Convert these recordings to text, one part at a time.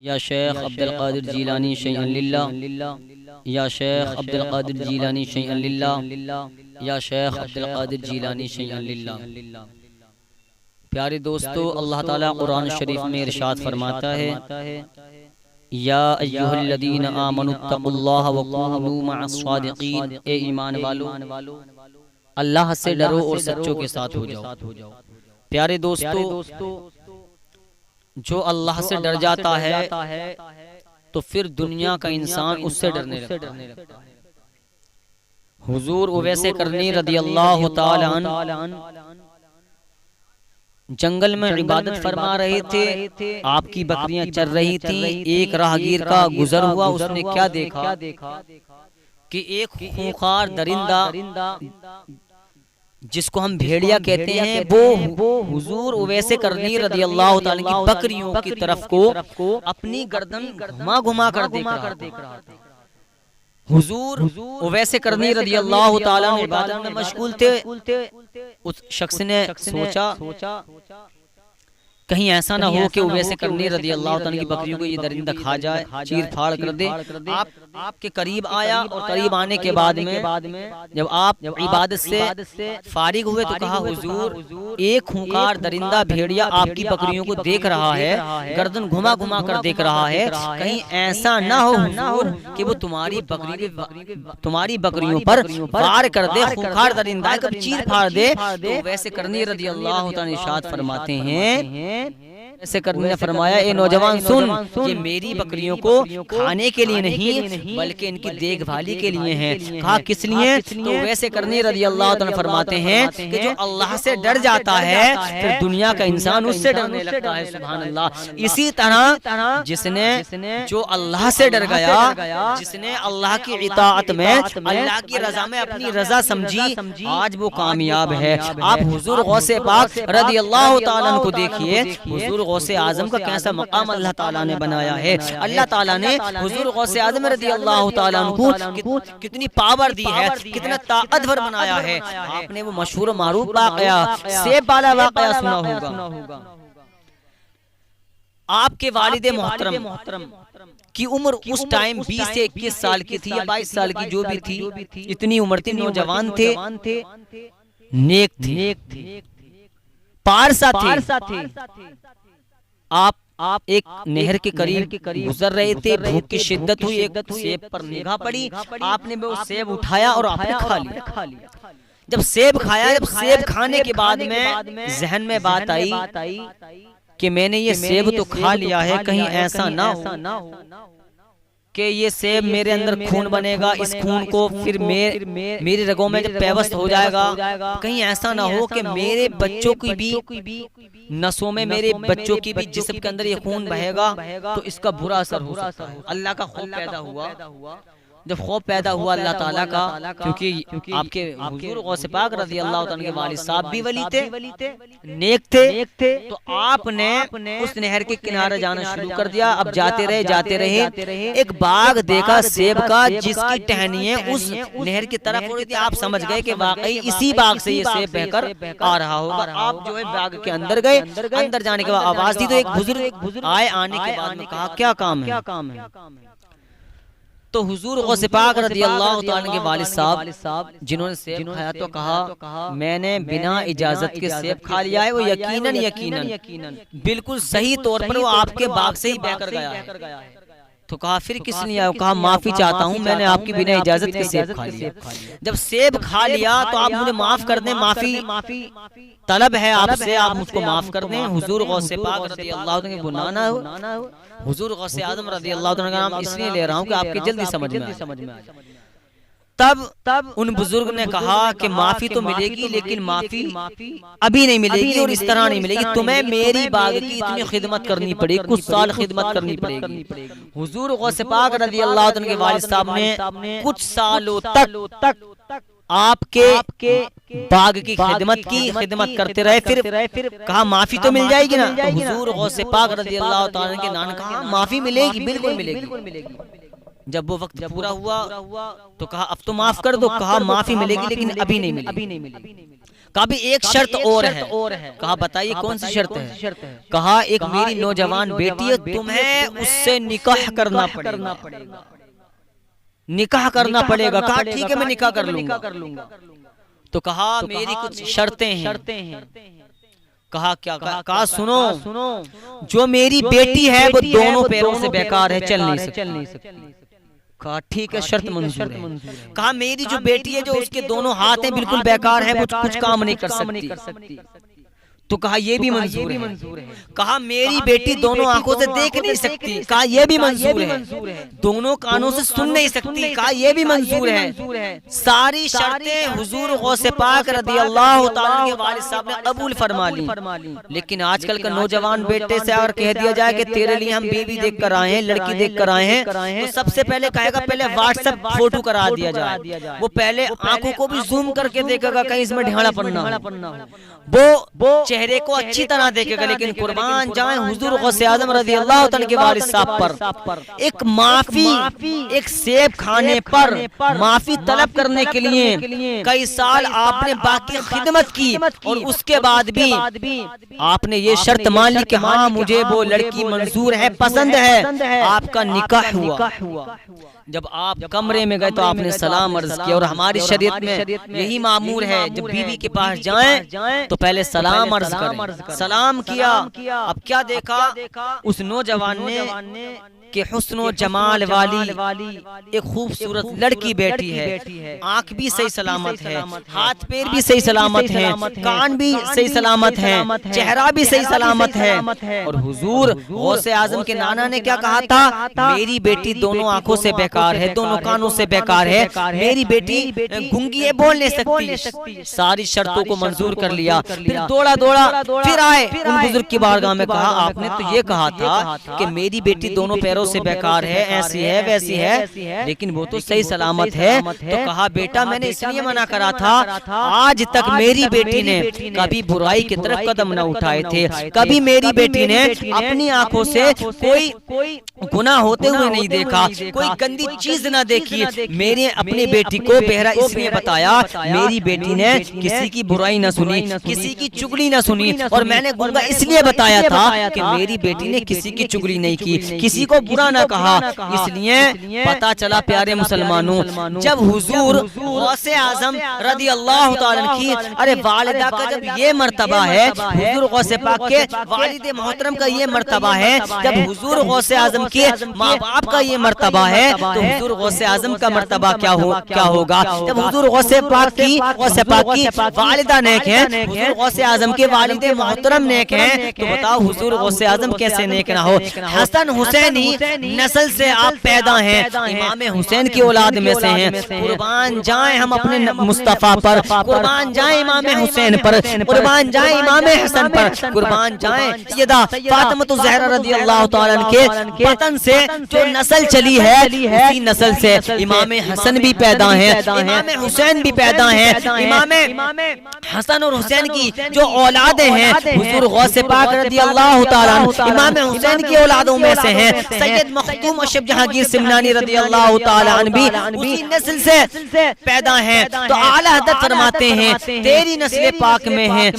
या शेख अब्दुल कादिर जीलानी शैअन लिल्लाह, या शेख अब्दुल कादिर जीलानी शैअन लिल्लाह, या शेख अब्दुल कादिर जीलानी शैअन लिल्लाह। प्यारे दोस्तों, अल्लाह ताला कुरान शरीफ में इरशाद फरमाता है, या अय्युहल्लज़ीना आमनुत्तकुल्लाह वकूनू मअस्सादिकीन, ए ईमान वालो अल्लाह से डरो और सच्चों के साथ हो जाओ। प्यारे दोस्तों, जो अल्लाह से डर जाता है तो फिर दुनिया का इंसान उससे डरने लगता है। हुजूर उवैस करनी रदियल्लाहु ताला अन्हु जंगल में इबादत फरमा रहे थे, आपकी बकरियां चर रही थीं। एक राहगीर का गुजर हुआ, उसने क्या देखा कि एक खूंखार दरिंदा जिसको हम भेड़िया कहते हैं, वो हुजूर उवैस करनी रदियल्लाहु ताला की बकरियों की तरफ को अपनी गर्दन घुमा घुमा कर देख रहा था। हुजूर उवैस करनी रदियल्लाहु ताला इबादत में मशगूल थे। उस शख्स ने सोचा कहीं ऐसा ना हो कि उवैस करनी रदियल्लाहु ताला की बकरियों को ये दरिंदा खा जाए, चीर फाड़ कर दे। आपके करीब आया और करीब आने के बाद में जब आप इबादत से फारिग हुए तो कहा, हुजूर एक खूंखार दरिंदा भेड़िया आपकी बकरियों को देख रहा है, गर्दन घुमा घुमा कर देख रहा है, कहीं ऐसा ना हो हुजूर कि वो तुम्हारी बकरियों पर वार कर दे, खूंखार दरिंदा कब चीर फाड़ दे। तो वैसे करनी रदियल्लाहु ताला इरशाद फरमाते हैं, ऐसे करने ने फरमाया, ए नौजवान सुन, ये मेरी बकरियों को खाने के लिए नहीं बल्कि इनकी देखभाली के लिए है। कहा किस लिए? तो वैसे करने रदियल्लाहु ताला फरमाते हैं कि जो अल्लाह से डर जाता है फिर दुनिया का इंसान उससे डरने लगता है। सुभान अल्लाह। इसी तरह जिसने जो अल्लाह से डर गया, जिसने अल्लाह की इताअत में अल्लाह की रजा में अपनी रजा समझी, आज वो कामयाब है। आप हुजूर गौसे पाक रदियल्लाहु ताला अन्हु को देखिए, हुजूर गौसे आजम का कैसा मकाम अल्लाह ताला ने बनाया है। अल्लाह ताला ने हुजूर गौसे आजम रदियल्लाहु ताला अन्हु को कितनी पावर दी है, कितना ताकतवर बनाया है। आपने वो मशहूर मारूफ वाकया सेब वाला वाकया सुना होगा। आपके वालिद मोहतरम की उम्र उस टाइम 20 से 21 साल की थी या 22 साल की जो भी थी, इतनी उम्र थी, नौजवान थे, नेक थे, पारसा थे। आप एक नहर के करीब गुजर रहे थे, भूख की शिद्दत हुई, एक सेब पर निगाह पड़ी, आपने वो सेब उठाया और आपने खा लिया। जब सेब खाया, जब सेब खाने के बाद में जहन में बात आई कि मैंने ये सेब तो खा लिया है, कहीं ऐसा ना हो कि ये सेब मेरे अंदर खून बनेगा, इस खून को फिर मेरी रगों में जब पेवस्त हो जाएगा, कहीं ऐसा ना हो कि मेरे बच्चों की भी नसों में, मेरे बच्चों की भी जिस्म के अंदर ये खून बहेगा तो इसका बुरा असर हो सकता है। अल्लाह का खौफ पैदा हुआ। जब खौफ पैदा हुआ अल्लाह ताला का, क्योंकि आपके हुजूर गौसे पाक रज़ियल्लाहु ताला के वालिद साहब भी वली थे, नेक थे, तो आपने उस नहर के किनारे जाना शुरू कर दिया। अब जाते रहे, एक बाग देखा सेब का जिसकी टहनियां उस नहर की तरफ हो रही थी। आप समझ गए कि वाकई इसी बाग से ये सेब बहकर आ रहा होगा। आप जो है बाग के अंदर गए, अंदर जाने के बाद आवाज दी तो एक बुजुर्ग आए। आने के बाद में कहा क्या काम है? तो हुजूर गौसे पाक रज़ियल्लाहु ताला के वालिद साहब जिन्होंने सेब खाया तो कहा मैंने बिना इजाजत के सेब खा लिया है। वो यकीनन बिल्कुल सही तौर पर वो आपके बाग से ही बहकर गया है। तो कहा फिर किस लिए आया? कहा माफी चाहता हूँ, मैंने आपकी बिना इजाजत के सेब खा लिया। जब सेब खा लिया तो आप मुझे माफ कर दें, माफी तलब है आपसे, आप मुझको माफ कर दें। हुजूर गौसे पाक रज़ियल्लाहु ताला गुनाह ना हो। हुजूर गौसे आज़म रज़ियल्लाहु ताला का नाम इसलिए ले रहा हूँ कि आपके जल्दी समझ में आए। तब उन बुजुर्ग ने कहा कि माफी तो मिलेगी लेकिन माफी अभी नहीं मिलेगी और इस तरह नहीं मिलेगी। तुम्हें मेरी बाग की इतनी खिदमत करनी पड़ेगी, कुछ साल खिदमत करनी पड़ेगी। हुजूर गौसे पाक रज़ियल्लाहु ताला के वालिद साहब ने कुछ सालों तक आपके बाग की खिदमत करते रहे। फिर कहा माफी तो मिल जाएगी ना? तो हुजूर गौसे पाक रज़ियल्लाहु ताला के नाम कहा माफी मिलेगी, बिल्कुल मिलेगी। जब वो वक्त पूरा हुआ तो कहा अब तो माफ कर दो। कहा माफी मिलेगी लेकिन अभी नहीं मिलेगी। कभी एक शर्त और है। कहा बताइए कौन सी शर्त है? कहा एक मेरी नौजवान बेटी है, तुम्हें उससे निकाह करना पड़ेगा, निकाह करना पड़ेगा। कहा ठीक है मैं निकाह कर लूंगा। तो कहा मेरी कुछ शर्तें हैं। कहा क्या? कहा सुनो, जो मेरी बेटी है वो दोनों पैरों से बेकार है, चल नहीं सकती। कहा ठीक है शर्त मंजूर है। कहा मेरी जो बेटी है जो उसके दोनों हाथ हैं बिल्कुल बेकार है, वो कुछ काम नहीं कर सकती। तो कहा ये भी मंजूर है। कहा मेरी बेटी दोनों आंखों से देख नहीं सकती। कहा ये भी मंजूर है। दोनों कानों से सुन नहीं सकती। कहा ये भी मंजूर है। सारी शर्तें हुजूर गौसे पाक रज़ियल्लाहु ताला के वालिद साहब ने कबूल फरमा ली। लेकिन आजकल का नौजवान बेटे से अगर कह दिया जाए कि तेरे लिए हम बेबी देख कर आए हैं, लड़की देख कर आए हैं, तो सबसे पहले कहेगा पहले व्हाट्सएप फोटो करा दिया जाए। वो पहले आंखों को भी जूम करके देखेगा कहीं इसमें ढेड़ा पन्ना, वो चेहरे को अच्छी तरह देखेगा। लेकिन कुर्बान जाए हुजूर गौसे आज़म रज़ियल्लाहु ताला के वालिद साहब पर एक माफी, एक सेब खाने पर माफी तलब करने के लिए कई साल आपने बाकी खिदमत की, और उसके बाद भी आपने ये शर्त मान ली कि हाँ मुझे वो लड़की मंजूर है, पसंद है। आपका निकाह हुआ। जब आप कमरे में गए तो आपने सलाम अर्ज किया, और हमारी शरीयत में यही मामूर है, जब बीवी के पास जाएं तो पहले सलाम अर्ज करें। सलाम किया। अब क्या देखा उस नौजवान ने कि हुस्न जमाल वाली एक खूबसूरत लड़की बैठी है, आंख भी सही सलामत है, हाथ पैर भी सही सलामत है, कान भी सही सलामत है, चेहरा भी सही सलामत है। और हुजूर गौसे आजम के नाना ने क्या कहा था? मेरी बेटी दोनों आंखों से बेकार है, दोनों कानों से बेकार है, मेरी बेटी गूंगी है, बोल नहीं सकती। सारी शर्तों को मंजूर कर लिया। फिर दौड़ा फिर आए उन बुजुर्ग की बारगाह में, कहा आपने तो ये कहा था कि मेरी बेटी दोनों पैरों से बेकार है, ऐसी है वैसी है, लेकिन वो तो सही सलामत है। तो कहा बेटा मैंने इसलिए मना करा था, आज तक मेरी बेटी ने कभी बुराई की तरफ कदम न उठाए थे, कभी मेरी बेटी ने अपनी आंखों से कोई गुनाह होते हुए नहीं देखा, कोई गंदी चीज न देखी। मेरे अपनी बेटी को पहरा इसलिए बताया, मेरी बेटी ने किसी की बुराई न सुनी, किसी की चुगली न सुनी, और मैंने गुंगा इसलिए बताया था कि मेरी बेटी ने किसी की चुगली नहीं की, किसी को बुरा न कहा। इसलिए पता चला प्यारे मुसलमानों, जब हुजूर गौसे आजम रज़ियल्लाहु ताला की अरे वालिदा का जब ये मर्तबा है, हुजूर गौसे पाक के वालिद मोहतरम का ये मर्तबा है, जब हुजूर गौसे आजम के माँ बाप का ये मर्तबा है, तो हुजूर गौसे आजम का मर्तबा क्या होगा? जब हुजूर गौसे पाक की वालिदा नेक है, हुजूर गौसे आजम के वालिद मोहतरम नेक है, तो बताओ हुजूर गौसे आजम कैसे नेक ना हो? हसन हुसैन ही नस्ल से आप पैदा हैं, इमाम हुसैन की औलाद में से हैं। कुर्बान जाएं हम अपने मुस्तफा पर, कुर्बान जाएं इमाम हुसैन पर, कुर्बान जाएं इमाम हसन पर, कुर्बान जाएं सैयदा फातिमा ज़हरा रज़ियल्लाहु ताला के बतन से जो नस्ल चली है, उसी नस्ल से इमाम हसन भी पैदा हैं, इमाम हुसैन भी पैदा हैं। इमाम हसन और हुसैन की जो औलादें हैं, हुजूर गौसे पाक रज़ियल्लाहु ताला इमाम हुसैन की औलादों में से हैं। सैयद मखदूम अशरफ जहांगीर सिमनानी रज़ियल्लाहु ताला अन्हु भी उसी नस्ल से पैदा हैं। तो आला हज़रत फरमाते हैं, तेरी नस्ल पाक में है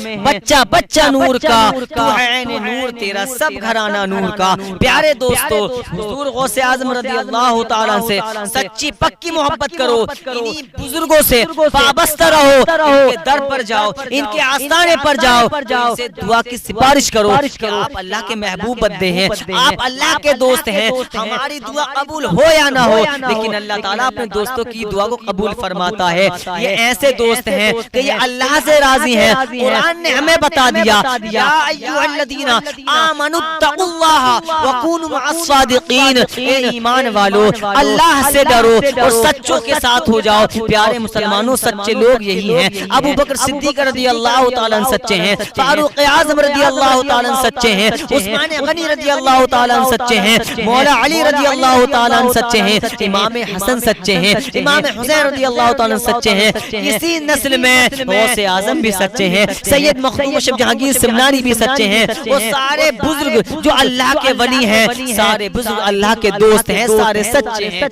बच्चा नूर का, तू है ऐने नूर, तेरा सब घराना नूर का। प्यारे दोस्तों, हुजूर गौसे आज़म रज़ियल्लाहु ताला से सच्ची पक्की मोहब्बत करो, इन्हीं बुजुर्गों से वाबस्ता रहो, इनके दर पर जाओ, इनके आस्थाने पर जाओ, इनसे दुआ की सिफारिश करो कि आप अल्लाह के महबूब बंदे हैं, आप अल्लाह के दोस्त हैं। हमारी दुआ कबूल हो या ना हो, लेकिन अल्लाह ताला अपने दोस्तों की दुआ को कबूल फरमाता है। ये ऐसे दोस्त हैं कि ये अल्लाह से राजी हैं। कुरान ने हमें बता दिया, या अय्युहल्लज़ीना आमनुत्तकुल्लाह वकूनु मअस्सादिकीन, ए ईमान वालो अल्लाह से डरो और सच्चों के साथ हो जाओ। प्यारे मुसलमानों, सच्चे लोग यही हैं। अबू बकर सिद्दीक रज़ियल्लाहु ताला सच्चे हैं, फारूक आज़म रज़ियल्लाहु ताला सच्चे हैं, उस्मान गनी रज़ियल्लाहु ताला सच्चे हैं, मौला अली रजी अल्लाह तआला अन्हु सच्चे हैं, इमाम हसन सच्चे हैं, इमाम हुसैन रजी अल्लाह तआला अन्हु सच्चे हैं। इसी नस्ल में गौसे आजम भी सच्चे हैं, सैयद मखदूम अशरफ जहांगीर सिमनानी भी सच्चे हैं। वो सारे बुजुर्ग जो अल्लाह के वली हैं, सारे बुजुर्ग अल्लाह के दोस्त हैं, सारे सच्चे हैं।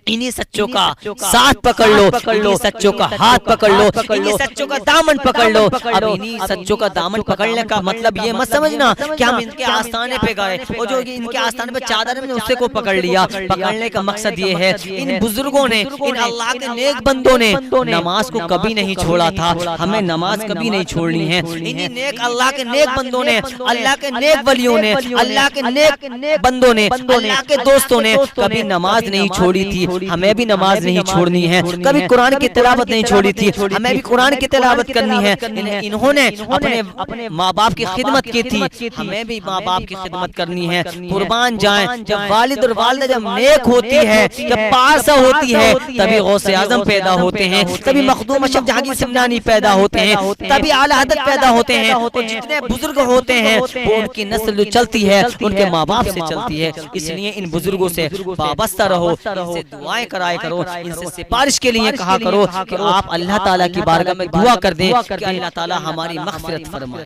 इन्हीं सच्चों का साथ पकड़ लो, इन्हीं सच्चों का हाथ पकड़ लो, इन्हीं सच्चों का दामन पकड़ लो। अब इन्हीं सच्चों का दामन पकड़ने का मतलब ये मत समझना कि हम इनके आस्थाने पे गए और जो इनके आस्थाने पे चादर में उससे को पकड़ लिया। पकड़ने का मकसद ये है, इन बुजुर्गों ने, इन अल्लाह के नेक बंदों ने नमाज को कभी नहीं छोड़ा था। हमें नमाज कभी नहीं छोड़नी है। इन्हीं नेक अल्लाह के नेक बंदों ने, अल्लाह के नेक वलियों ने, अल्लाह के नेक बंदों ने, अल्लाह के दोस्तों ने कभी नमाज नहीं छोड़ी थी। हमें भी नमाज नहीं छोड़नी है। कभी कुरान की तिलावत नहीं छोड़ी थी, हमें भी कुरान की तिलावत करनी है। इन्होंने अपने माँ बाप की खिदमत की थी, हमें भी माँ बाप की खिदमत करनी है। कुर्बान जाएं। जब वालिद और वालिदा जब नेक होती है, जब पासा होती है, तभी गौसे आजम पैदा होते हैं, तभी मखदूम अशरफ जहांगीर सिमनानी पैदा होते हैं, तभी आला हज़रत पैदा होते हैं। और जितने बुजुर्ग होते हैं वो उनकी नस्ल जो चलती है उनके माँ बाप से चलती है। इसलिए इन बुजुर्गों से वाबस्ता रहो, इनसे दुआएं कराया करो, इनसे सिफारिश के लिए कहा करो कि आप अल्लाह ताला की बारगाह में दुआ कर दें कि अल्लाह ताला हमारी मग़फ़िरत फरमाए।